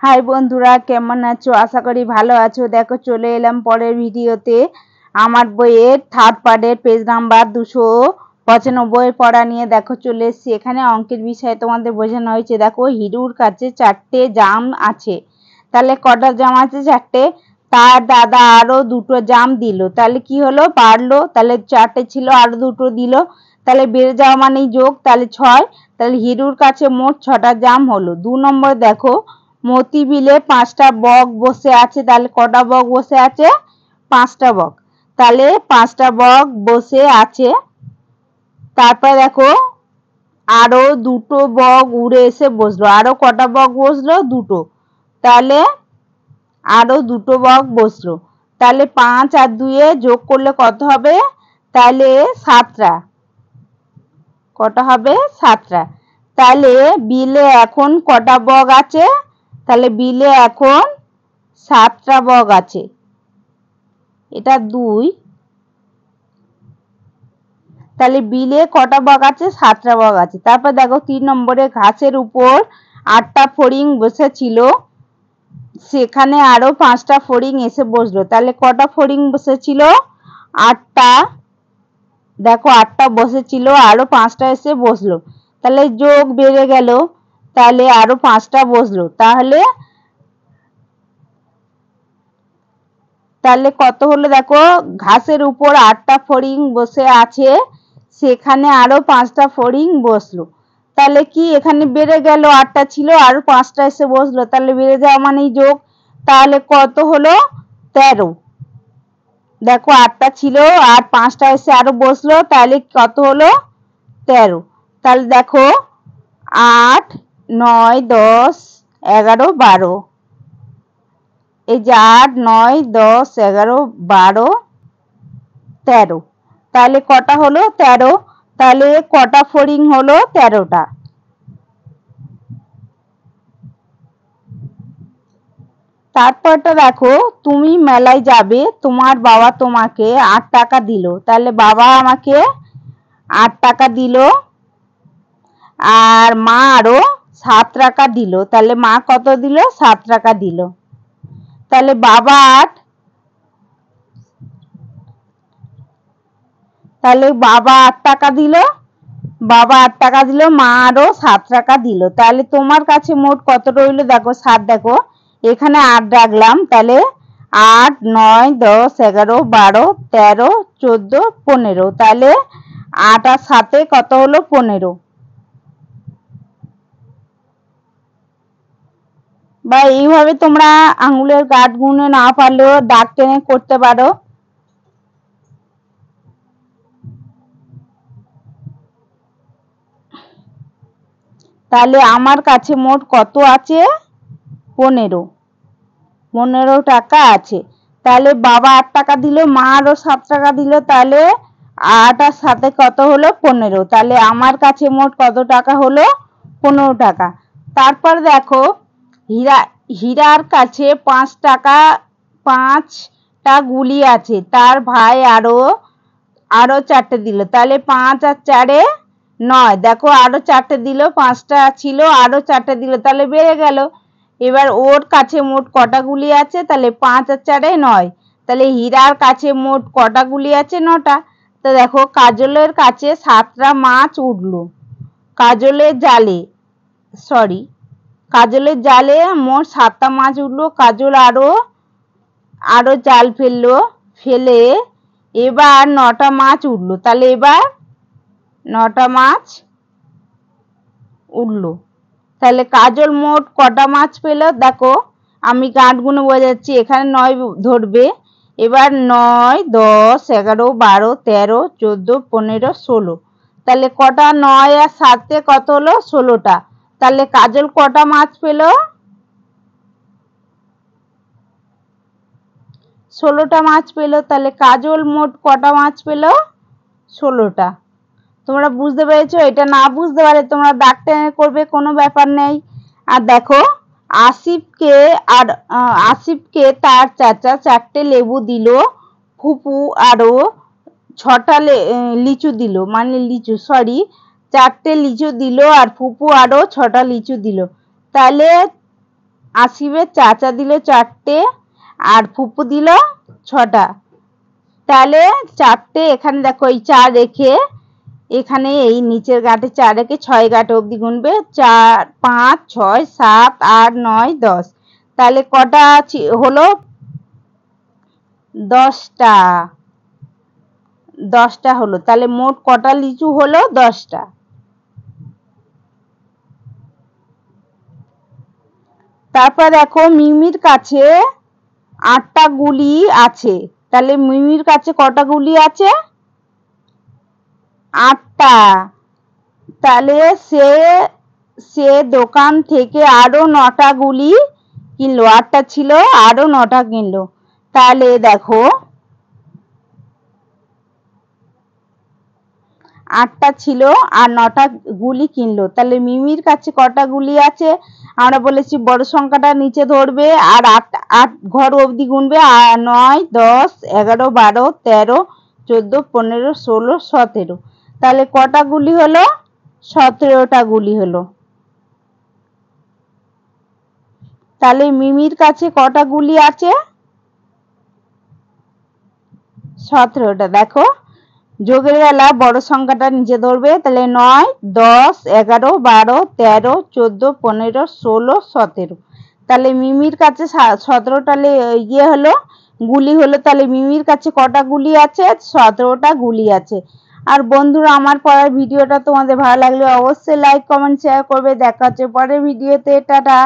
High বন্ধুরা, কেমন আছো? আশা করি ভালো আছো। দেখো, চলে এলাম পরের ভিডিওতে। আমার বইয়ের থার্ড পার্টের পেজ নাম্বার 295 পড়া নিয়ে দেখো চলে এসেছি। এখানে অঙ্কের বিষয়ে তোমাদের বোঝানো হয়েছে। দেখো, হিরুর কাছে 4টে জাম আছে। তাহলে কটা জাম আছে? 4টে। তার দাদা আরো 2টো জাম দিল, তাহলে কি হলো? বাড়লো। তাহলে 4টে ছিল, আরো 2টো দিল, তাহলে বেড়ে যাওয়া মানেই যোগ, তাহলে 6। তাহলে হিরুর কাছে মোট 6টা জাম হলো। 2 নম্বর দেখো, মতি বিলে 5টা বক বসে আছে। তাহলে কটা বক বসে আছে? 5টা বক। তাহলে 5টা বক বসে আছে। তারপর দেখো, আরো 2টো বক উড়ে এসে বসলো। আরো কটা বক বসলো? 2টো। তাহলে আরো 2টো বক বসলো। তাহলে 5 আর 2 যোগ করলে কত হবে? তাহলে 7টা। কটা হবে? 7টা। তাহলে বিলে এখন কটা বক আছে? তাহলে বিলে এখন 7টা বক আছে। এটা 2। তাহলে বিলে কটা বক আছে? 7টা বক আছে। তারপর দেখো 3 নম্বরে, ঘাসের উপর 8টা ফড়িং বসেছিল, সেখানে আরো 5টা ফড়িং এসে বসলো। তাহলে কটা ফড়িং বসেছিল? 8টা। দেখো, 8টা বসেছিল, আরো 5টা এসে বসলো। তাহলে যোগ বেড়ে গেল, তাহলে আরো 5টা বসলো। তাহলে তাহলে কত হলো? দেখো, ঘাসের উপর 8টা ফড়িং বসে আছে, সেখানে আরো 5টা ফড়িং বসলো। তাহলে কি এখানে বেড়ে গেল? 8টা ছিল, আরো 5টা এসে বসলো, তাহলে বেড়ে যাওয়া মানেই যোগ। তাহলে কত হলো? 13। দেখো, 8টা ছিল আর 5টা এসে আরো বসলো, তাহলে কত হলো? 13। তাহলে দেখো, 8, 9, 10, 11, 12। এই যে 8, 9, 10, 11, 12, 13। তাহলে কটা হলো? 13। তাহলে কটা ফড়িং হলো? 13টা। তারপরটা দেখো, তুমি মেলায় যাবে, তোমার বাবা তোমাকে 8 টাকা দিল। তাহলে বাবা আমাকে 8 টাকা দিল, আর মা আরো 7 টাকা দিল। তাহলে মা কত দিল? 7 টাকা দিল। তাহলে বাবা 8, তাহলে বাবা 8 টাকা দিল, বাবা 8 টাকা দিল, মা আরো 7 টাকা দিল। তাহলে তোমার কাছে মোট কত রইলো? দেখো, 7। দেখো, এখানে 8 রাখলাম, তাহলে 8, 9, 10, 11, 12, 13, 14, 15। তাহলে 8 আর 7 কত হলো? 15। বা এইভাবে তোমরা আঙুলের গাঁট গুনে না পারলেও দাগ টেনে করতে পারো। তাহলে আমার কাছে মোট কত আছে? 15। 15 টাকা আছে। তাহলে বাবা 8 টাকা দিল, মা আরো 7 টাকা দিল, তাহলে 8 আর 7 কত হলো? 15। তাহলে আমার কাছে মোট কত টাকা হলো? 15 টাকা। তারপর দেখো, হীরার কাছে 5 টাকা 5টা গুলি আছে, তার ভাই আরো 4টে দিল। তাহলে 5 আর 4 9। দেখো, আরো 4টে দিল, 5টা ছিল, আরো 4টে দিল, তাহলে বেড়ে গেল। এবার ওর কাছে মোট কটা গুলি আছে? তাহলে 5 আর 4 9। তাহলে হীরার কাছে মোট কটা গুলি আছে? 9টা। তো দেখো, কাজলের কাছে 7টা মাছ উঠলো। কাজলের জালে কাজলের জালে মোট 7টা মাছ উঠলো। কাজল আরো জাল ফেলে এবার 9টা মাছ উঠলো। তাহলে এবার 9টা মাছ উঠলো। তাহলে কাজল মোট কটা মাছ পেল? দেখো, আমি গাঁট গুনে বোঝাচ্ছি, এখানে 9 ধরবে। এবার 9, 10, 11, 12, 13, 14, 15, 16। তাহলে কটা? 9 আর 7 কত হলো? 16টা। তাহলে কাজল কটা মাছ পেল? 16টা মাছ পেল। তাহলে কাজল মোট কটা মাছ পেল? 16টা। তোমরা বুঝতে পেরেছো? এটা না বুঝতে পারলে তোমরা দাগ টেনে করবে, কোনো ব্যাপার নেই। আর দেখো, আসিফকে তার চাচা 4টে লেবু দিল, ফুপু আরো 6টা লিচু দিল, মানে 4টে লিচু দিল, আর ফুপু আরো 6টা লিচু দিল। তাহলে আসিফের চাচা দিল 4টে আর ফুপু দিল 6টা। তাহলে 4টে এখানে দেখো এই 4 রেখে এখানে এই নিচের গাঁটে 4 রেখে 6 গাঁটে অবধি গুনবে। 4 5 6 7 8 9 10। তাহলে কটা হলো? 10টা। 10টা হলো। তাহলে মোট কটা লিচু হলো? 10টা। তারপর দেখো মিমির কাছে 8টা গুলি আছে। তাহলে মিমির কাছে কটা গুলি আছে? 8টা। তাহলে সে দোকান থেকে আরো 9টা গুলি কিনলো। 8টা ছিল, আরো 9টা কিনলো। তাহলে দেখো 8টা ছিল আর 9টা গুলি কিনলো। তাহলে মিমির কাছে কটা গুলি আছে? আমরা বলেছি বড় সংখ্যাটা নিচে ধরবে আর 8 ঘর অবধি গুনবে। 9 10 11 12 13 14 15 16 17। তাহলে কটা গুলি হলো? 17টা গুলি হলো। তাহলে মিমির কাছে কটা গুলি আছে? 17টা। দেখো যোগের বেলা বড় সংখ্যাটা নিচে ধরবে। তাহলে 9 10 11 12 13 14 15 16 17। তাহলে মিমির কাছে 17টা হলো গুলি হলো। তাহলে মিমির কাছে কটা গুলি আছে? 17টা গুলি আছে। আর বন্ধুরা, আমার পড়ার ভিডিওটা তোমাদের ভালো লাগলে অবশ্যই লাইক কমেন্ট শেয়ার করবে। দেখা হচ্ছে পরের ভিডিওতে। টাটা।